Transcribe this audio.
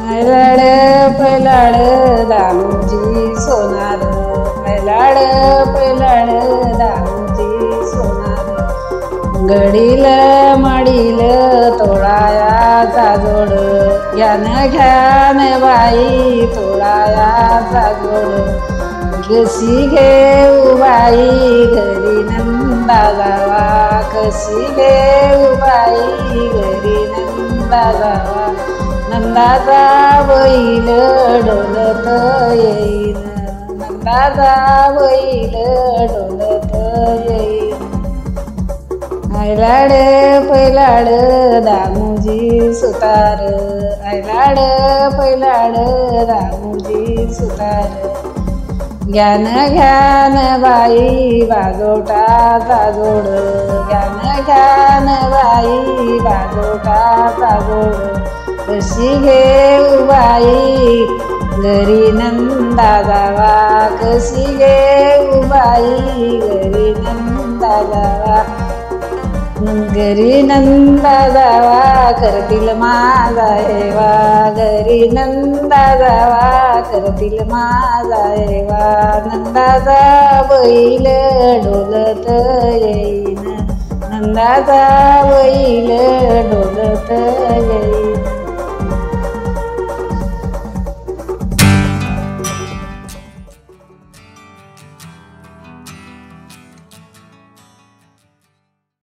लाड पैलाड दामूजी सोनार, लाड पैलाड दामूजी सोनार। घडील मडील तोळायाचा जोड, घ्यान घ्यान बाई तोळायाचा जोड। कशी घेऊ बाई घरी नंदा जावा, कशी घेऊ बाई घरी नंदा जावा। नंदाचा बैल डोलत येईन, नंदाचा बैल डोलत येईन। लाड पैलाड दामूजी सुतार, लाड पैलाड दामूजी सुतार। ज्ञान घ्यान बाई बाजोटाचा जोड, ज्ञान घ्यान बाई बाजोटाचा जोड। कशी घेऊ बाई घरी नंदा जावा, कशी घेऊ बाई घरी नंदा जावा। घरी नंदा जावा करतील माझा हेवा, घरी नंदा जावा करतील माझा हेवा। नंदाचा बैल डोलत येईन, नंदाचा बैल